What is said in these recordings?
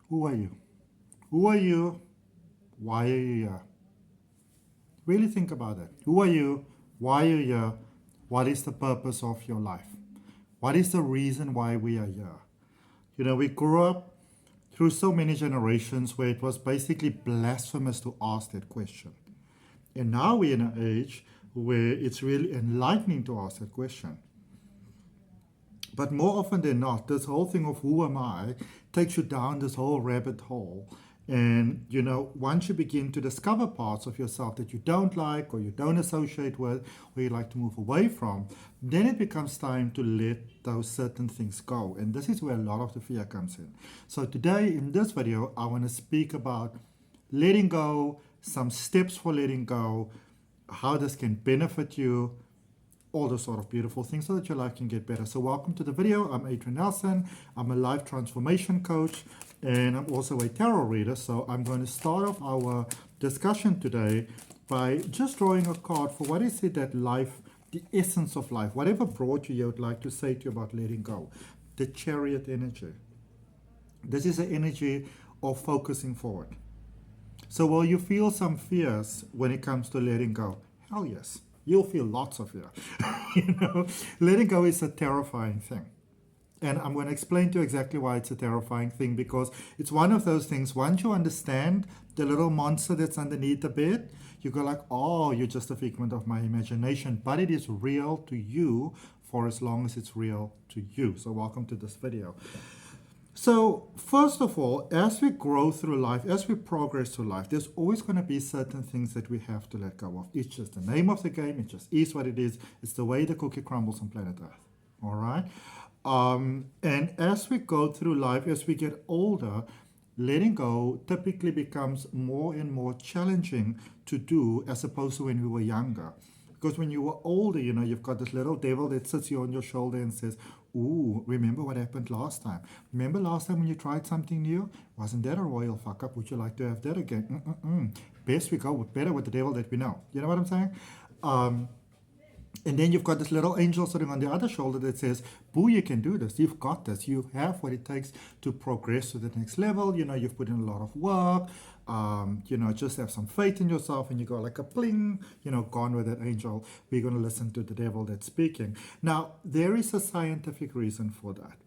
Who are you? Who are you? Why are you here? Really think about that. Who are you? Why are you here? What is the purpose of your life? What is the reason why we are here? We grew up through so many generations where it was basically blasphemous to ask that question. And now we're in an age where it's really enlightening to ask that question. But more often than not, this whole thing of who am I takes you down this whole rabbit hole. And, once you begin to discover parts of yourself that you don't like or you don't associate with or you like to move away from, then it becomes time to let those certain things go. And this is where a lot of the fear comes in. So today in this video, I want to speak about letting go, some steps for letting go, how this can benefit you, all those sort of beautiful things so that your life can get better. So welcome to the video. I'm Adrian Nelson. I'm a life transformation coach and I'm also a tarot reader. So I'm going to start off our discussion today by just drawing a card for what is it that life, the essence of life, whatever brought you here, I would like to say to you about letting go. The Chariot energy. This is the energy of focusing forward. So will you feel some fears when it comes to letting go? Hell yes. You'll feel lots of fear. Letting go is a terrifying thing. And I'm going to explain to you exactly why it's a terrifying thing, because it's one of those things, once you understand the little monster that's underneath the bed, you go like, oh, you're just a figment of my imagination. But it is real to you for as long as it's real to you. So welcome to this video. So first of all, as we grow through life, as we progress through life, there's always going to be certain things that we have to let go of. It's just the name of the game. It just is what it is. It's the way the cookie crumbles on planet Earth. All right? And as we go through life, as we get older, letting go typically becomes more and more challenging to do as opposed to when we were younger. Because when you were older, you've got this little devil that sits you on your shoulder and says, ooh, remember what happened last time? Remember last time when you tried something new? Wasn't that a royal fuck up? Would you like to have that again? Best we go better with the devil that we know. You know what I'm saying? And then you've got this little angel sitting on the other shoulder that says, boo, you can do this. You've got this. You have what it takes to progress to the next level. You've put in a lot of work. Just have some faith in yourself, and you go like a pling, gone with that angel. We're going to listen to the devil that's speaking. Now, there is a scientific reason for that.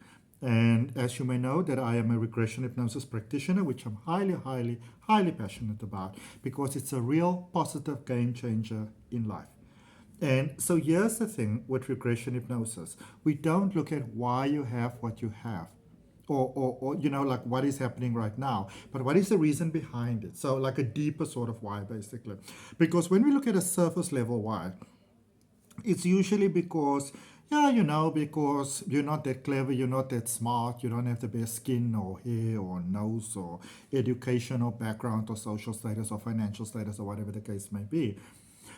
And as you may know, that I am a regression hypnosis practitioner, which I'm highly, highly, highly passionate about, because it's a real positive game changer in life. And so here's the thing with regression hypnosis. We don't look at why you have what you have. Or like what is happening right now, but what is the reason behind it? So like a deeper sort of why, basically. Because when we look at a surface level why, it's usually because, because you're not that clever, you're not that smart, you don't have the best skin or hair or nose or education or background or social status or financial status or whatever the case may be.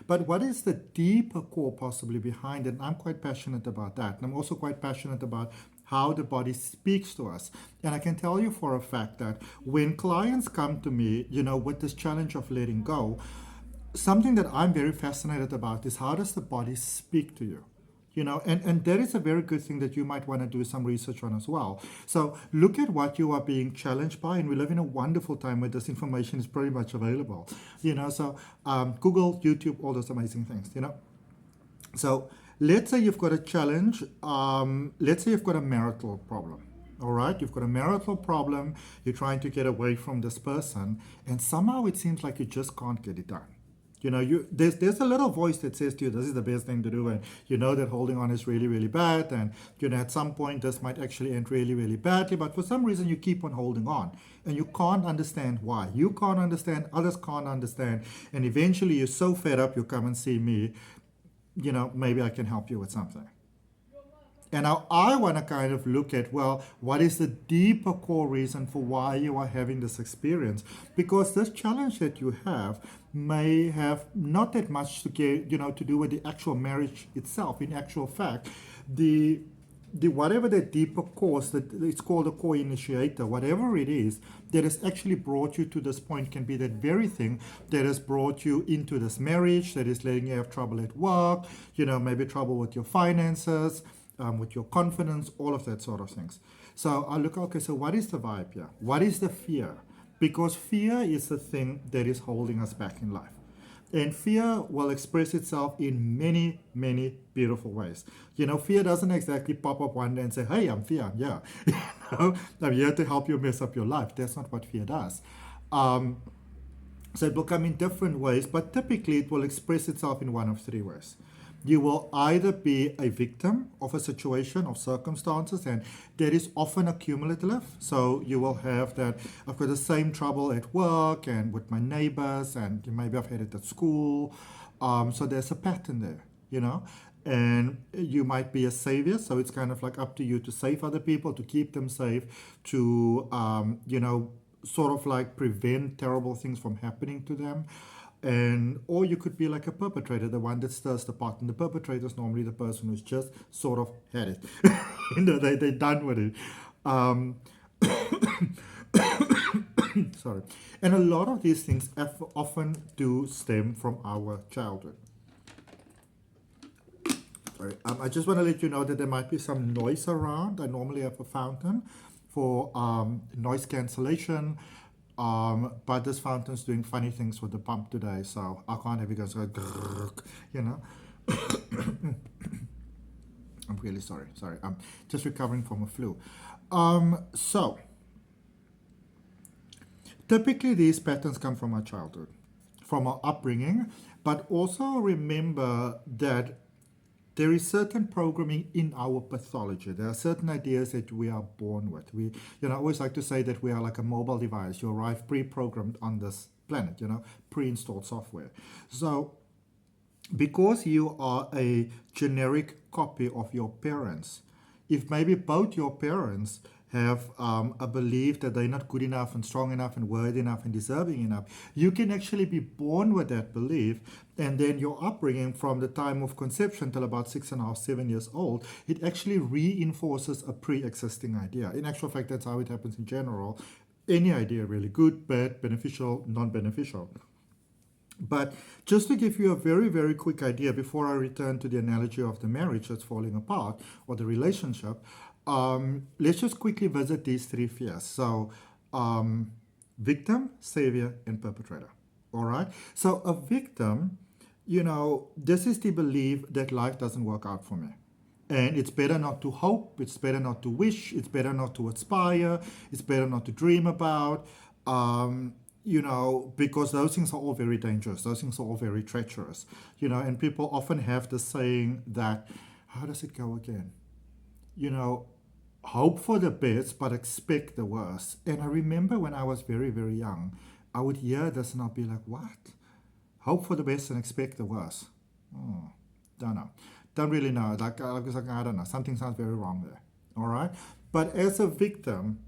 But what is the deeper core possibly behind it? And I'm quite passionate about that. And I'm also quite passionate about how the body speaks to us. And I can tell you for a fact that when clients come to me, with this challenge of letting go, something that I'm very fascinated about is how does the body speak to you? And that is a very good thing that you might want to do some research on as well. So look at what you are being challenged by, and we live in a wonderful time where this information is pretty much available. So Google, YouTube, all those amazing things, So let's say you've got a challenge. Let's say you've got a marital problem. All right, you've got a marital problem. You're trying to get away from this person, and somehow it seems like you just can't get it done. There's a little voice that says to you, this is the best thing to do, and you know that holding on is really, really bad, and at some point this might actually end really, really badly, but for some reason you keep on holding on, and you can't understand why. You can't understand, others can't understand, and eventually you're so fed up you come and see me, maybe I can help you with something. And now I want to kind of look at, well, what is the deeper core reason for why you are having this experience? Because this challenge that you have may have not that much to get, to do with the actual marriage itself. In actual fact, the whatever the deeper cause, that it's called a core initiator, whatever it is that has actually brought you to this point, can be that very thing that has brought you into this marriage, that is letting you have trouble at work, maybe trouble with your finances, with your confidence, all of that sort of things. So I look, okay, so what is the vibe here? What is the fear? Because fear is the thing that is holding us back in life. And fear will express itself in many, many beautiful ways. Fear doesn't exactly pop up one day and say, hey, I'm fear, I'm here. I'm here to help you mess up your life. That's not what fear does. So it will come in different ways, but typically it will express itself in one of three ways. You will either be a victim of a situation, of circumstances, and that is often accumulative. So you will have that, I've got the same trouble at work and with my neighbors, and maybe I've had it at school. So there's a pattern there, and you might be a savior. So it's kind of like up to you to save other people, to keep them safe, to, sort of like prevent terrible things from happening to them. Or you could be like a perpetrator, the one that stirs the pot. And the perpetrator is normally the person who's just sort of had it. They're done with it. Sorry. And a lot of these things often do stem from our childhood. Sorry. I just want to let you know that there might be some noise around. I normally have a fountain for noise cancellation. But this fountain's doing funny things with the pump today, so I can't have it go, I'm really sorry. I'm just recovering from a flu. So, typically these patterns come from our childhood, from our upbringing, but also remember that there is certain programming in our pathology. There are certain ideas that we are born with. I always like to say that we are like a mobile device. You arrive pre-programmed on this planet, pre-installed software. So because you are a generic copy of your parents, if maybe both your parents have a belief that they're not good enough and strong enough and worthy enough and deserving enough, you can actually be born with that belief, and then your upbringing from the time of conception till about 6.5, 7 years old, it actually reinforces a pre-existing idea. In actual fact, that's how it happens in general. Any idea really, good, bad, beneficial, non-beneficial. But just to give you a very, very quick idea before I return to the analogy of the marriage that's falling apart or the relationship, let's just quickly visit these three fears. So, victim, savior, and perpetrator. All right? So a victim, this is the belief that life doesn't work out for me. And it's better not to hope, it's better not to wish, it's better not to aspire, it's better not to dream about, because those things are all very dangerous. Those things are all very treacherous, and people often have the saying that, how does it go again? Hope for the best, but expect the worst. And I remember when I was very, very young, I would hear this and I'd be like, what? Hope for the best and expect the worst. Oh, don't know. Don't really know. I don't know. Something sounds very wrong there. All right? But as a victim,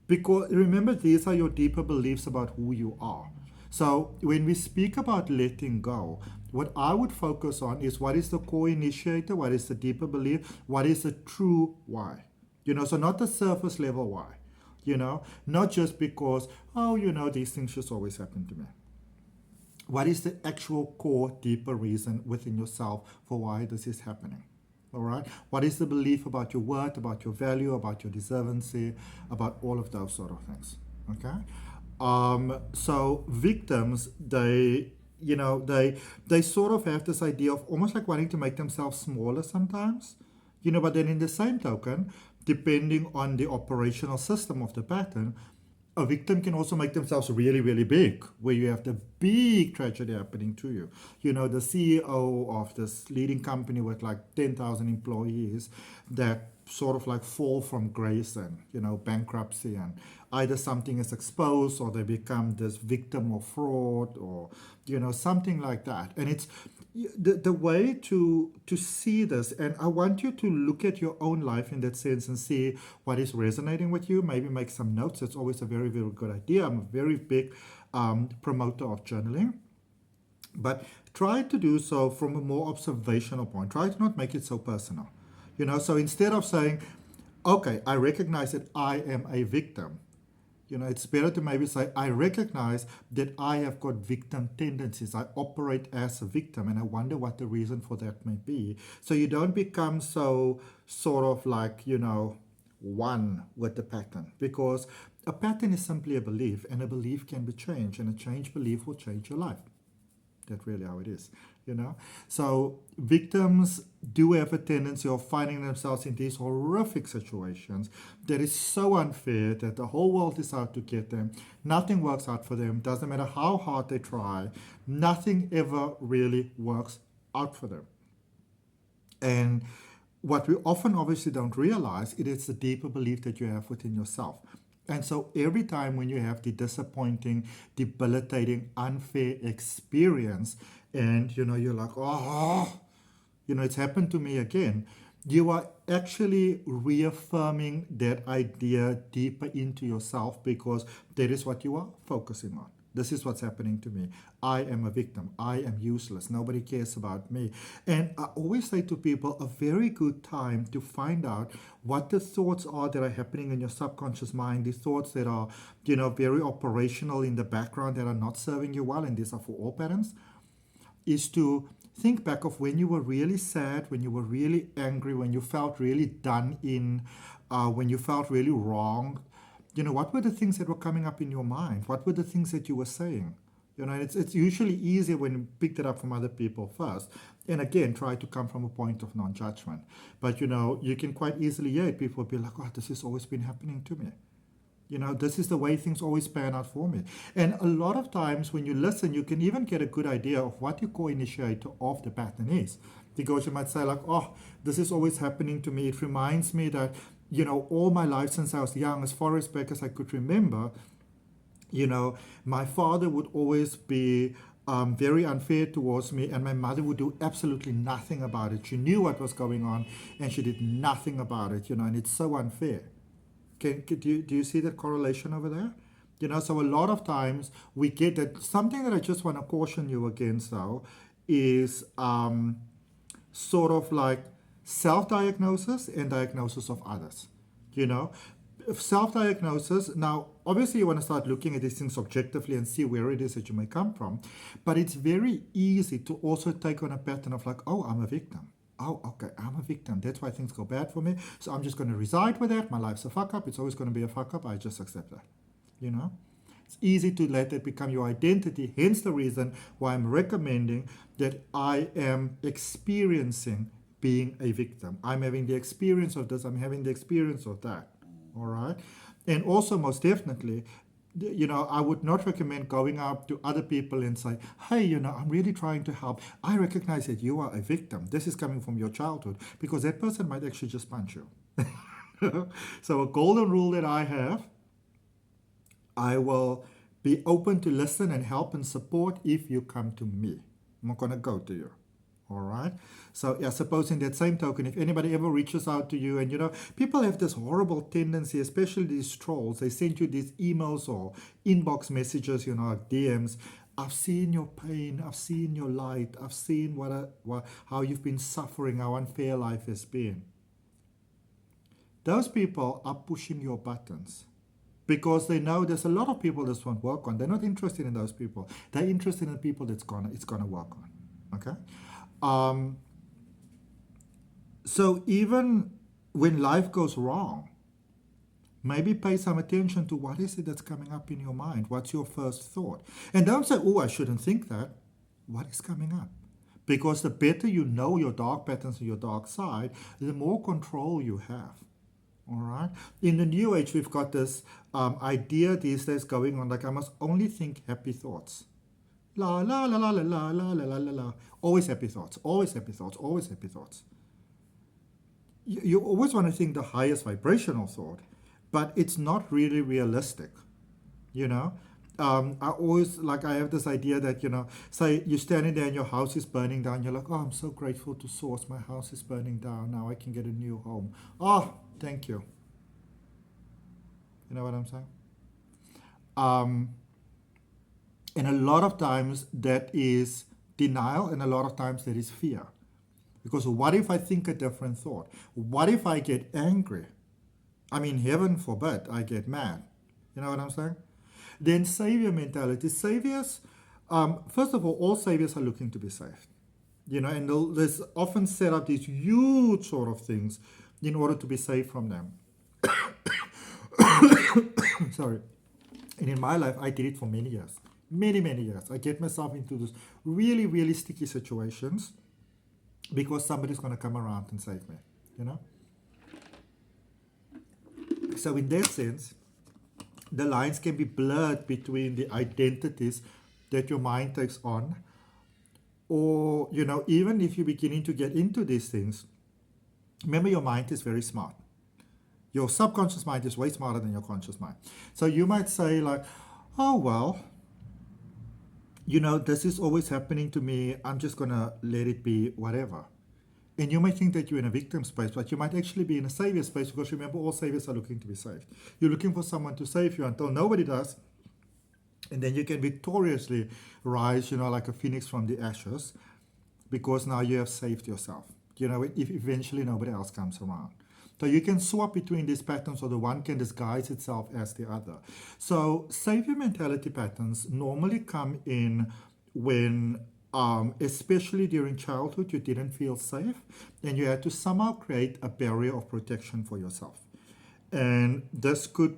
because remember, these are your deeper beliefs about who you are. So when we speak about letting go, what I would focus on is what is the core initiator, what is the deeper belief, what is the true why. So not the surface level why, not just because, these things just always happen to me. What is the actual core, deeper reason within yourself for why this is happening? All right? What is the belief about your worth, about your value, about your deservency, about all of those sort of things? Okay? So victims, they sort of have this idea of almost like wanting to make themselves smaller sometimes, but then in the same token, depending on the operational system of the pattern, a victim can also make themselves really, really big, where you have the big tragedy happening to you. The CEO of this leading company with like 10,000 employees that sort of like fall from grace and, bankruptcy, and either something is exposed or they become this victim of fraud or, something like that. And it's the way to see this, and I want you to look at your own life in that sense and see what is resonating with you, maybe make some notes. It's always a very, very good idea. I'm a very big promoter of journaling. But try to do so from a more observational point. Try to not make it so personal. So instead of saying, okay, I recognize that I am a victim, it's better to maybe say, I recognize that I have got victim tendencies. I operate as a victim, and I wonder what the reason for that may be. So you don't become so sort of like, one with the pattern, because a pattern is simply a belief, and a belief can be changed, and a changed belief will change your life. That's really how it is, you know. So victims do have a tendency of finding themselves in these horrific situations that is so unfair that the whole world is out to get them. Nothing works out for them. Doesn't matter how hard they try. Nothing ever really works out for them. And what we often obviously don't realize, it is the deeper belief that you have within yourself. And so every time when you have the disappointing, debilitating, unfair experience, and you're like, oh, it's happened to me again, you are actually reaffirming that idea deeper into yourself, because that is what you are focusing on. This is what's happening to me. I am a victim. I am useless. Nobody cares about me. And I always say to people, a very good time to find out what the thoughts are that are happening in your subconscious mind, the thoughts that are, very operational in the background that are not serving you well, and these are for all parents, is to think back of when you were really sad, when you were really angry, when you felt really done in, when you felt really wrong. What were the things that were coming up in your mind? What were the things that you were saying? It's usually easier when you pick that up from other people first. And again, try to come from a point of non-judgment. But, you can quite easily, people will be like, oh, this has always been happening to me. This is the way things always pan out for me. And a lot of times when you listen, you can even get a good idea of what your co-initiator of the pattern is. Because you might say like, oh, this is always happening to me. It reminds me that, all my life since I was young, as far as back as I could remember, my father would always be very unfair towards me, and my mother would do absolutely nothing about it. She knew what was going on, and she did nothing about it, and it's so unfair. Do you see that correlation over there? So a lot of times we get that. Something that I just want to caution you against, though, is sort of like self-diagnosis and diagnosis of others. Self-diagnosis, now obviously you want to start looking at these things objectively and see where it is that you may come from, but it's very easy to also take on a pattern of like, oh, I'm a victim. Oh, okay, I'm a victim. That's why things go bad for me. So I'm just going to reside with that. My life's a fuck up. It's always going to be a fuck up. I just accept that. It's easy to let it become your identity. Hence the reason why I'm recommending that I am experiencing being a victim. I'm having the experience of this. I'm having the experience of that. All right. And also, most definitely, I would not recommend going up to other people and say, hey, I'm really trying to help. I recognize that you are a victim. This is coming from your childhood, because that person might actually just punch you. So a golden rule that I have, I will be open to listen and help and support if you come to me. I'm not going to go to you. All right. So I suppose in that same token, if anybody ever reaches out to you, and people have this horrible tendency, especially these trolls, they send you these emails or inbox messages, DMs. I've seen your pain. I've seen your light. I've seen how you've been suffering, how unfair life has been. Those people are pushing your buttons, because they know there's a lot of people this won't work on. They're not interested in those people. They're interested in the people it's gonna work on. Okay. So even when life goes wrong, maybe pay some attention to what is it that's coming up in your mind. What's your first thought? And don't say, oh, I shouldn't think that. What is coming up? Because the better you know your dark patterns and your dark side, the more control you have. All right. In the new age, we've got this idea these days going on, like I must only think happy thoughts. La la la la la la la la la la. Always happy thoughts. Always happy thoughts. Always happy thoughts. You always want to think the highest vibrational thought, but it's not really realistic. I always I have this idea that say you're standing there and your house is burning down. You're like, oh, I'm so grateful to Source. My house is burning down. Now I can get a new home. Oh, thank you. You know what I'm saying? And a lot of times that is denial, and a lot of times that is fear. Because what if I think a different thought? What if I get angry? I mean, heaven forbid I get mad. You know what I'm saying? Then savior mentality. Saviors, first of all saviors are looking to be saved. And there's often set up these huge sort of things in order to be saved from them. Sorry. And in my life, I did it for many years. Many, many years. I get myself into those really, really sticky situations because somebody's going to come around and save me, you know? So in that sense, the lines can be blurred between the identities that your mind takes on, or, you know, even if you're beginning to get into these things, remember your mind is very smart. Your subconscious mind is way smarter than your conscious mind. So you might say like, oh, well, you know, this is always happening to me. I'm just going to let it be, whatever. And you might think that you're in a victim space, but you might actually be in a savior space, because remember, all saviors are looking to be saved. You're looking for someone to save you until nobody does. And then you can victoriously rise, you know, like a phoenix from the ashes, because now you have saved yourself, you know, if eventually nobody else comes around. So you can swap between these patterns, or the one can disguise itself as the other. So savior mentality patterns normally come in when, especially during childhood, you didn't feel safe and you had to somehow create a barrier of protection for yourself. And this could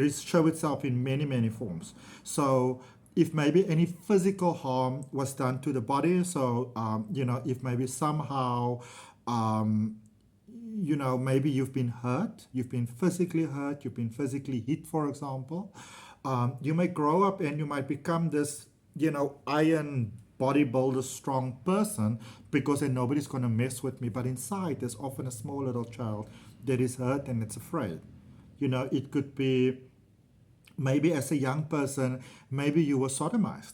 show itself in many, many forms. So if maybe any physical harm was done to the body, so, you know, if maybe somehow, you know, maybe you've been hurt, you've been physically hurt, you've been physically hit, for example, you may grow up and you might become this, you know, iron bodybuilder, strong person, because then nobody's going to mess with me. But inside, there's often a small little child that is hurt and it's afraid. You know, it could be maybe as a young person, maybe you were sodomized.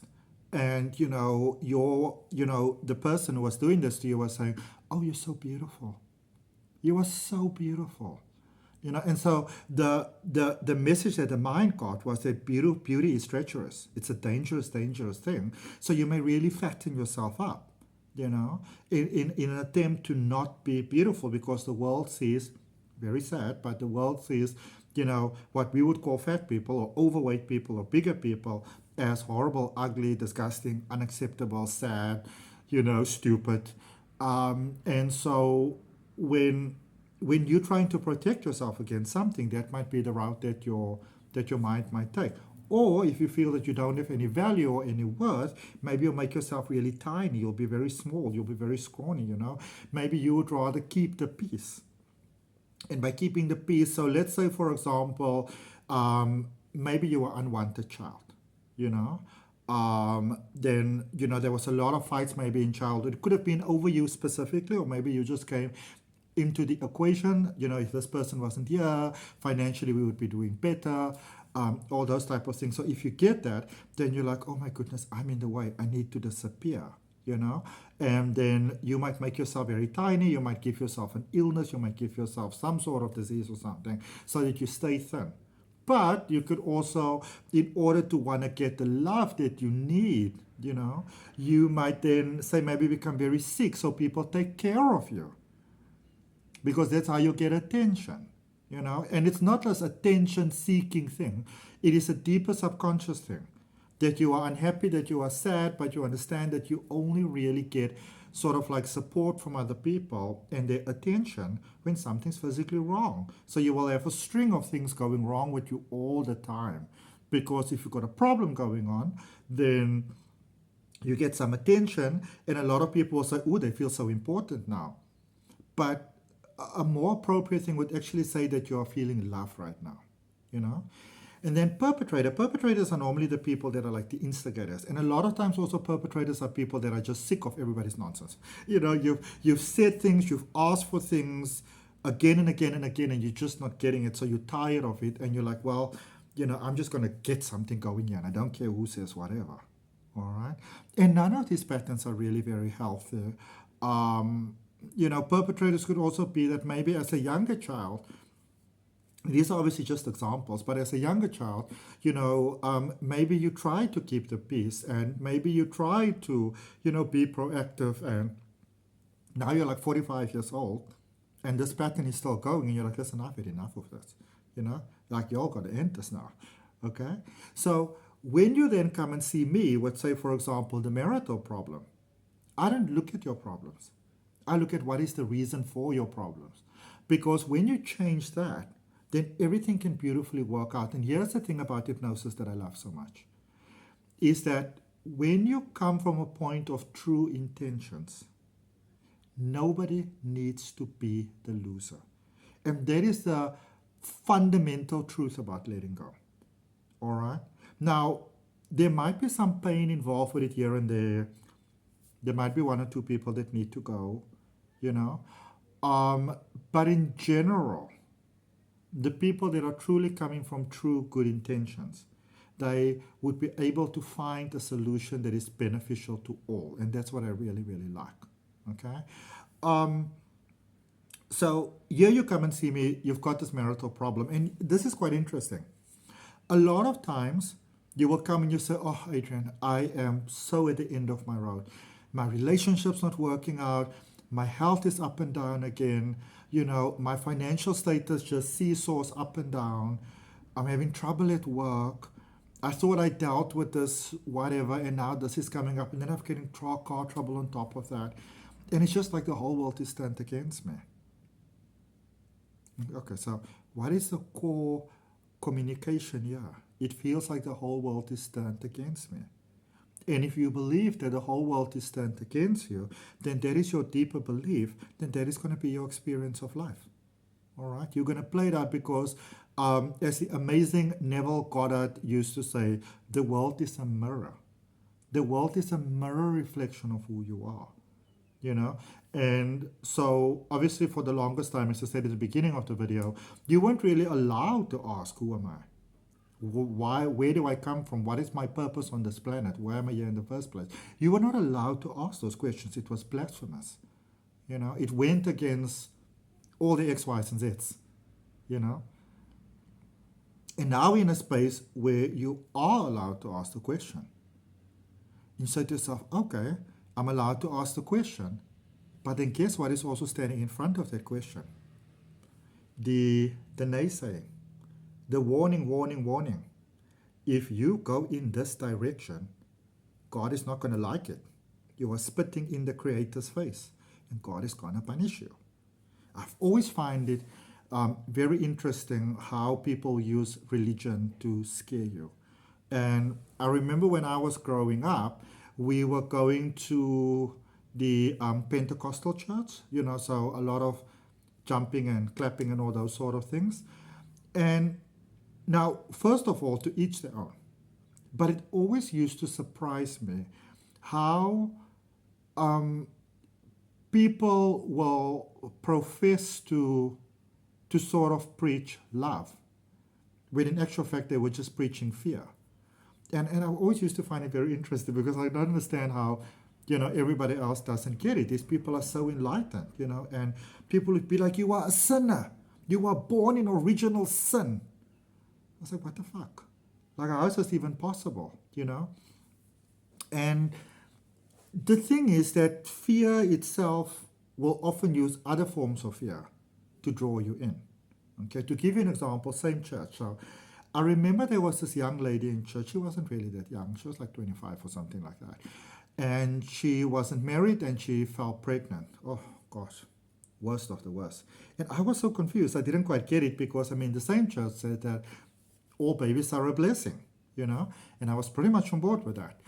And, you know, the person who was doing this to you was saying, oh, you're so beautiful. You are so beautiful. You know, and so the message that the mind got was that beauty is treacherous. It's a dangerous, dangerous thing. So you may really fatten yourself up, you know, in an attempt to not be beautiful, because the world sees, very sad, but the world sees, you know, what we would call fat people or overweight people or bigger people as horrible, ugly, disgusting, unacceptable, sad, you know, stupid. And so when you're trying to protect yourself against something, that might be the route that your mind might take. Or if you feel that you don't have any value or any worth, maybe you'll make yourself really tiny. You'll be very small. You'll be very scrawny, you know. Maybe you would rather keep the peace. And by keeping the peace, so let's say, for example, maybe you were an unwanted child, you know. Then, you know, there was a lot of fights maybe in childhood. It could have been over you specifically, or maybe you just came into the equation. You know, if this person wasn't here, financially we would be doing better, all those type of things. So if you get that, then you're like, oh my goodness, I'm in the way, I need to disappear, you know. And then you might make yourself very tiny, you might give yourself an illness, you might give yourself some sort of disease or something, so that you stay thin. But you could also, in order to want to get the love that you need, you know, you might then say maybe become very sick, so people take care of you, because that's how you get attention, you know. And it's not just attention-seeking thing. It is a deeper subconscious thing, that you are unhappy, that you are sad, but you understand that you only really get sort of like support from other people and their attention when something's physically wrong. So you will have a string of things going wrong with you all the time, because if you've got a problem going on, then you get some attention, and a lot of people will say, oh, they feel so important now. But a more appropriate thing would actually say that you are feeling love right now, you know. And then perpetrators are normally the people that are like the instigators. And a lot of times also perpetrators are people that are just sick of everybody's nonsense. You know, you've said things, you've asked for things again and again and again, and you're just not getting it. So you're tired of it, and you're like, well, you know, I'm just going to get something going here, and I don't care who says whatever. All right? And none of these patterns are really very healthy. You know, perpetrators could also be that maybe as a younger child, these are obviously just examples, but as a younger child, you know, maybe you try to keep the peace, and maybe you try to, you know, be proactive, and now you're like 45 years old, and this pattern is still going, and you're like, listen, I've had enough of this, you know, like, y'all got to end this now, okay? So when you then come and see me with, say, for example, the marital problem, I don't look at your problems. I look at what is the reason for your problems. Because when you change that, then everything can beautifully work out. And here's the thing about hypnosis that I love so much, is that when you come from a point of true intentions, nobody needs to be the loser. And that is the fundamental truth about letting go. All right? Now, there might be some pain involved with it here and there. There might be one or two people that need to go, you know. But in general, the people that are truly coming from true good intentions, they would be able to find a solution that is beneficial to all. And that's what I really, really like. Okay? So here you come and see me, you've got this marital problem. And this is quite interesting. A lot of times you will come and you say, oh, Adrian, I am so at the end of my road. My relationship's not working out. My health is up and down again. You know, my financial status just seesaws up and down. I'm having trouble at work. I thought I dealt with this, whatever, and now this is coming up. And then I'm getting car trouble on top of that. And it's just like the whole world is turned against me. Okay, so what is the core communication here? It feels like the whole world is turned against me. And if you believe that the whole world is turned against you, then that is your deeper belief, then that is going to be your experience of life. All right? You're going to play it out because, as the amazing Neville Goddard used to say, the world is a mirror. The world is a mirror reflection of who you are. You know, and so obviously for the longest time, as I said at the beginning of the video, you weren't really allowed to ask, who am I? Why? Where do I come from? What is my purpose on this planet? Why am I here in the first place? You were not allowed to ask those questions. It was blasphemous. You know, it went against all the X, Y's, and Z's. You know, and now we're in a space where you are allowed to ask the question. You say to yourself, okay, I'm allowed to ask the question, but then guess what is also standing in front of that question? The naysaying, the warning. If you go in this direction, God is not going to like it. You are spitting in the Creator's face, and God is going to punish you. I've always found it very interesting how people use religion to scare you. And I remember when I was growing up, we were going to the Pentecostal church, you know, so a lot of jumping and clapping and all those sort of things. And now, first of all, to each their own. But it always used to surprise me how people will profess to sort of preach love, when in actual fact they were just preaching fear. And I always used to find it very interesting because I don't understand how, you know, everybody else doesn't get it. These people are so enlightened, you know, and people would be like, you are a sinner. You were born in original sin. I was like, what the fuck? Like, how is this even possible, you know? And the thing is that fear itself will often use other forms of fear to draw you in. Okay, to give you an example, same church. So I remember there was this young lady in church. She wasn't really that young. She was like 25 or something like that. And she wasn't married and she fell pregnant. Oh, gosh. Worst of the worst. And I was so confused. I didn't quite get it because, I mean, the same church said that all babies are a blessing, you know? And I was pretty much on board with that.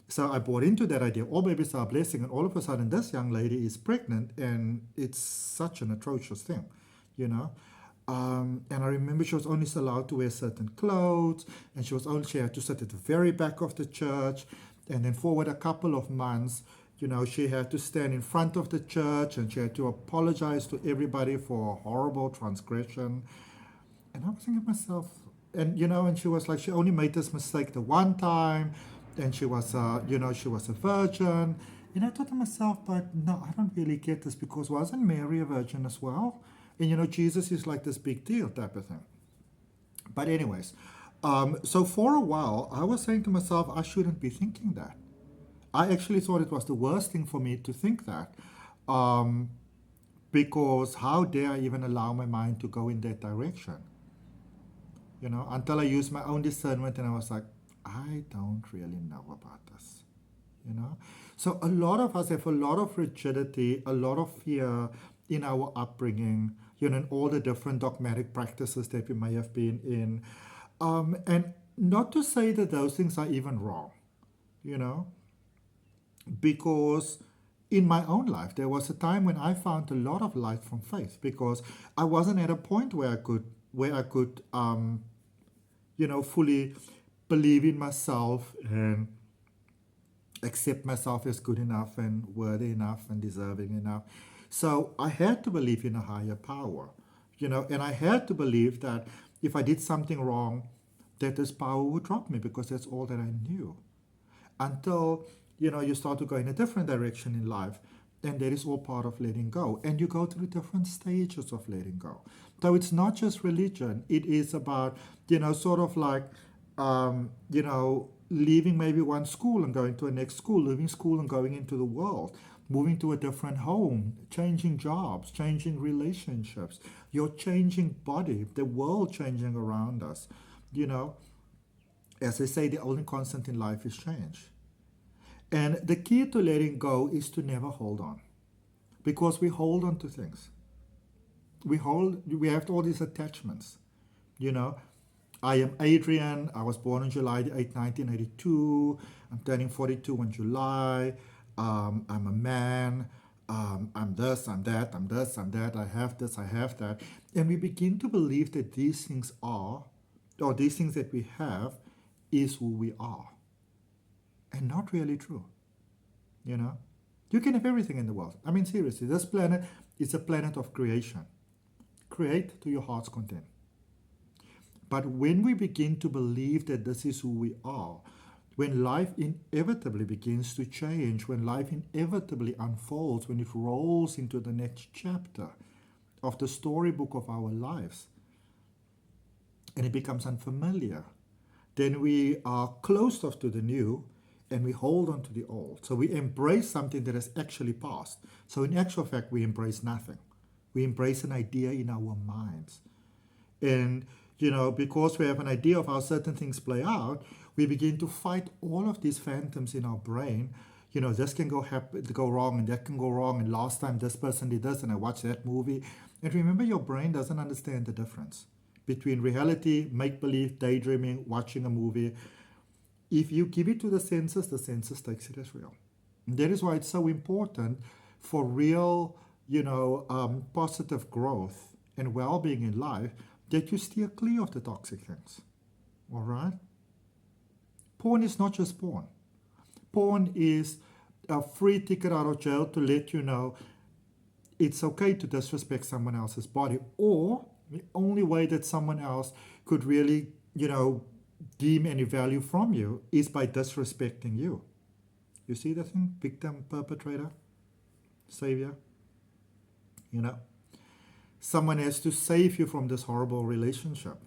So I bought into that idea. All babies are a blessing. And all of a sudden, this young lady is pregnant. And it's such an atrocious thing, you know? And I remember she was only allowed to wear certain clothes, and she had to sit at the very back of the church, and then forward a couple of months, you know, she had to stand in front of the church, and she had to apologize to everybody for a horrible transgression. And I was thinking to myself, and you know, and she was like, she only made this mistake the one time, and she was, you know, she was a virgin. And I thought to myself, but no, I don't really get this, because wasn't Mary a virgin as well? And, you know, Jesus is like this big deal type of thing. But anyways, so for a while, I was saying to myself, I shouldn't be thinking that. I actually thought it was the worst thing for me to think that. Because how dare I even allow my mind to go in that direction? You know, until I used my own discernment and I was like, I don't really know about this. You know? So a lot of us have a lot of rigidity, a lot of fear in our upbringing, in all the different dogmatic practices that we may have been in. And not to say that those things are even wrong, you know, because in my own life, there was a time when I found a lot of light from faith because I wasn't at a point where I could, fully believe in myself and accept myself as good enough and worthy enough and deserving enough. So I had to believe in a higher power, and I had to believe that if I did something wrong, that this power would drop me because that's all that I knew. Until, you start to go in a different direction in life, and that is all part of letting go. And you go through different stages of letting go. So it's not just religion. It is about, sort of like, leaving maybe one school and going to a next school, leaving school and going into the world, moving to a different home, changing jobs, changing relationships, your changing body, the world changing around us. As they say, the only constant in life is change. And the key to letting go is to never hold on, because we hold on to things. We have all these attachments. I am Adrian. I was born on July the 8th, 1982. I'm turning 42 in July. I'm a man. I'm this, I'm that, I'm this, I'm that. I have this, I have that. And we begin to believe that these things are, or these things that we have, is who we are. And not really true. You can have everything in the world. I mean, seriously, this planet is a planet of creation. Create to your heart's content. But when we begin to believe that this is who we are, when life inevitably begins to change, when life inevitably unfolds, when it rolls into the next chapter of the storybook of our lives, and it becomes unfamiliar, then we are closed off to the new, and we hold on to the old. So we embrace something that has actually passed. So in actual fact, we embrace nothing. We embrace an idea in our minds. And, because we have an idea of how certain things play out, we begin to fight all of these phantoms in our brain. This can go wrong, and that can go wrong, and last time this person did this, and I watched that movie. And remember, your brain doesn't understand the difference between reality, make-believe, daydreaming, watching a movie. If you give it to the senses takes it as real. And that is why it's so important for real, positive growth and well-being in life that you steer clear of the toxic things. All right? Porn is not just porn. Porn is a free ticket out of jail to let you know it's okay to disrespect someone else's body, or the only way that someone else could really, deem any value from you is by disrespecting you. You see that thing? Victim, perpetrator, savior. Someone has to save you from this horrible relationship.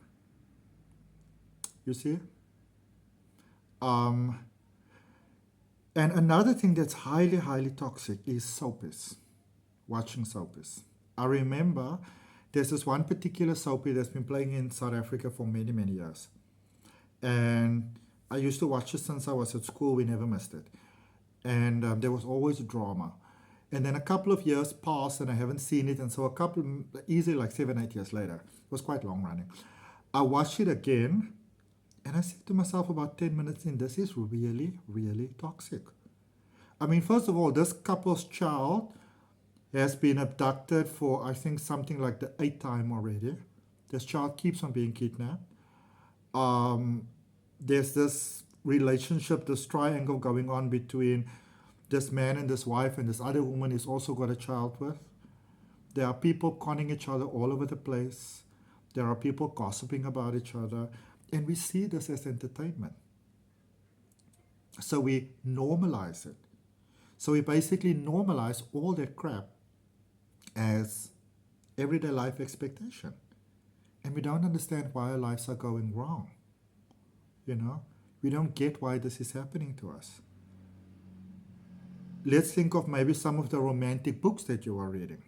You see? And another thing that's highly, highly toxic is soapies. Watching soapies. I remember there's this one particular soapie that's been playing in South Africa for many, many years. And I used to watch it since I was at school. We never missed it. And there was always drama. And then a couple of years passed and I haven't seen it. And so easily like 7-8 years later, it was quite long running, I watched it again. And I said to myself about 10 minutes in, this is really, really toxic. I mean, first of all, this couple's child has been abducted for, I think, something like the 8th time already. This child keeps on being kidnapped. There's this relationship, this triangle going on between this man and this wife, and this other woman he's also got a child with. There are people conning each other all over the place. There are people gossiping about each other. And we see this as entertainment. So we normalize it. So we basically normalize all that crap as everyday life expectation. And we don't understand why our lives are going wrong. We don't get why this is happening to us. Let's think of maybe some of the romantic books that you are reading,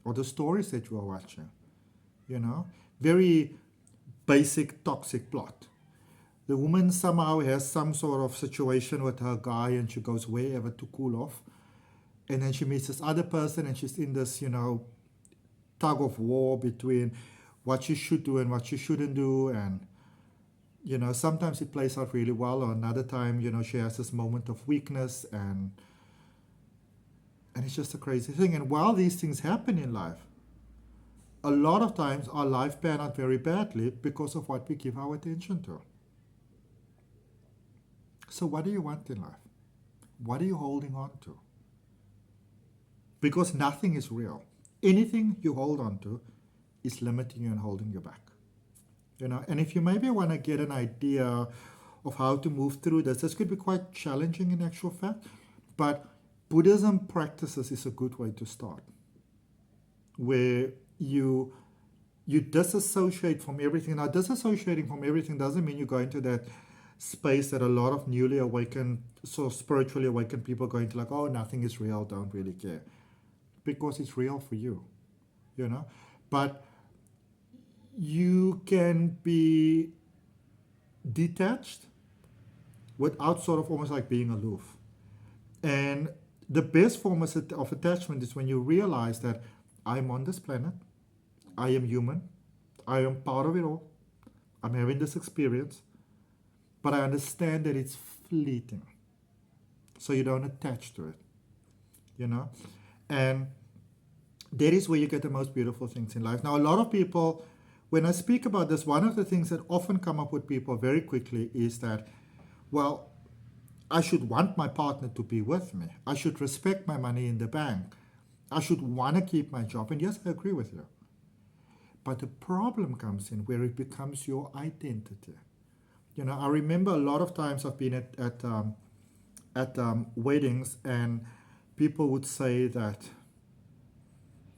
or the stories that you are watching. Very basic toxic plot. The woman somehow has some sort of situation with her guy, and she goes wherever to cool off. And then she meets this other person, and she's in this, tug of war between what you should do and what you shouldn't do. And, sometimes it plays out really well, or another time, she has this moment of weakness, and it's just a crazy thing. And while these things happen in life, a lot of times our life pan out very badly because of what we give our attention to. So what do you want in life? What are you holding on to? Because nothing is real. Anything you hold on to is limiting you and holding you back. And if you maybe want to get an idea of how to move through this could be quite challenging in actual fact, but Buddhism practices is a good way to start, where you disassociate from everything. Now, disassociating from everything doesn't mean you go into that space that a lot of newly awakened, so spiritually awakened people go into, like, oh, nothing is real, don't really care. Because it's real for you, But you can be detached without sort of almost like being aloof. And the best form of attachment is when you realize that I'm on this planet, I am human, I am part of it all, I'm having this experience, but I understand that it's fleeting. So you don't attach to it, And that is where you get the most beautiful things in life. Now, a lot of people, when I speak about this, one of the things that often come up with people very quickly is that, well, I should want my partner to be with me. I should respect my money in the bank. I should want to keep my job. And yes, I agree with you. But the problem comes in where it becomes your identity. I remember a lot of times I've been at weddings, and people would say that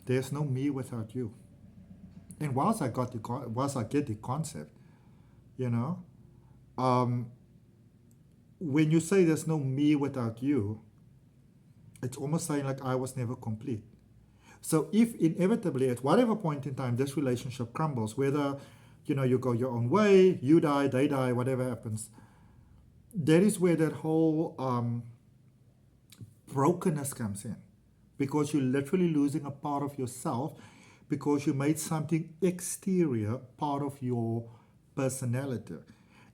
there's no me without you. And whilst I get the concept, when you say there's no me without you, it's almost saying like I was never complete. So if inevitably at whatever point in time this relationship crumbles, whether you go your own way, you die, they die, whatever happens, that is where that whole brokenness comes in, because you're literally losing a part of yourself because you made something exterior part of your personality.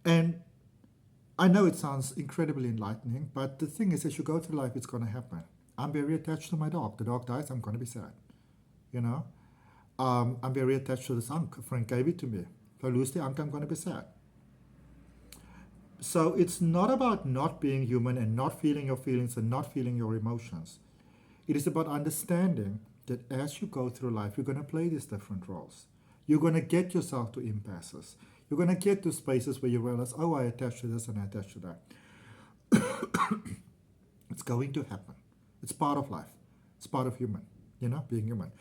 And I know it sounds incredibly enlightening, but the thing is, as you go through life, it's going to happen. I'm very attached to my dog. The dog dies, I'm going to be sad. I'm very attached to this ankh. A friend gave it to me. If I lose the ankh, I'm going to be sad. So it's not about not being human and not feeling your feelings and not feeling your emotions. It is about understanding that as you go through life, you're going to play these different roles. You're going to get yourself to impasses. You're going to get to spaces where you realize, oh, I attach to this and I attach to that. It's going to happen. It's part of life. It's part of human, being human.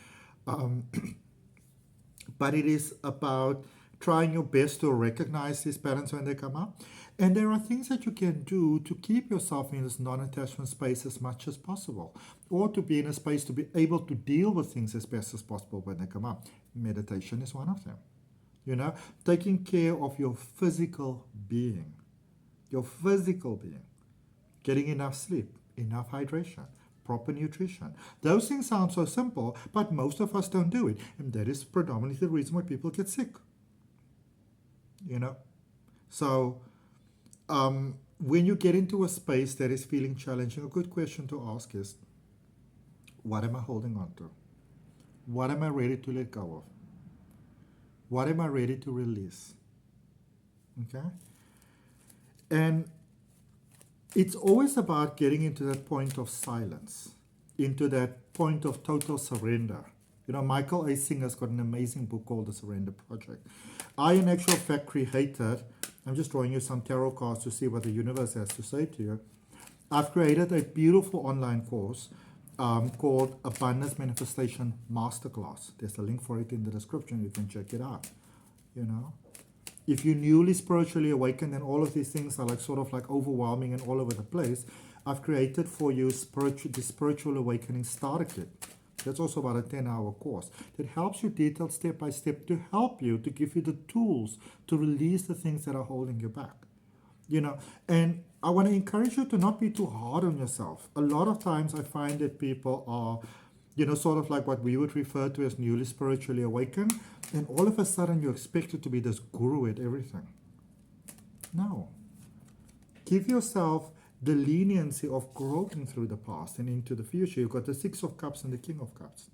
But it is about trying your best to recognize these patterns when they come up. And there are things that you can do to keep yourself in this non-attachment space as much as possible, or to be in a space to be able to deal with things as best as possible when they come up. Meditation is one of them. Taking care of your physical being, getting enough sleep, enough hydration, proper nutrition. Those things sound so simple, but most of us don't do it. And that is predominantly the reason why people get sick. So when you get into a space that is feeling challenging, a good question to ask is, what am I holding on to? What am I ready to let go of? What am I ready to release? Okay? And it's always about getting into that point of silence, into that point of total surrender. Michael A. Singer's got an amazing book called The Surrender Project. I, in actual fact, created, I'm just drawing you some tarot cards to see what the universe has to say to you. I've created a beautiful online course called Abundance Manifestation Masterclass. There's a link for it in the description. You can check it out. If you're newly spiritually awakened and all of these things are sort of overwhelming and all over the place, I've created for you the Spiritual Awakening Starter Kit. That's also about a 10-hour course that helps you detailed step by step to help you, to give you the tools to release the things that are holding you back. And I want to encourage you to not be too hard on yourself. A lot of times I find that people are Sort of like what we would refer to as newly spiritually awakened, and all of a sudden you're expected to be this guru at everything. No. Give yourself the leniency of growing through the past and into the future. You've got the Six of Cups and the King of Cups.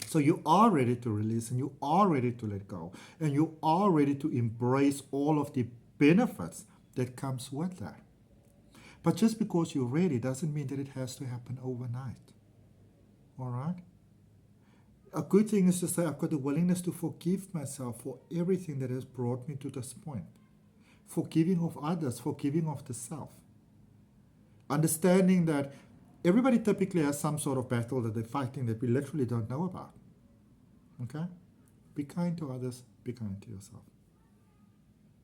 So you are ready to release, and you are ready to let go, and you are ready to embrace all of the benefits that comes with that. But just because you're ready doesn't mean that it has to happen overnight. All right? A good thing is to say, I've got the willingness to forgive myself for everything that has brought me to this point. Forgiving of others, forgiving of the self. Understanding that everybody typically has some sort of battle that they're fighting that we literally don't know about. Okay? Be kind to others, be kind to yourself.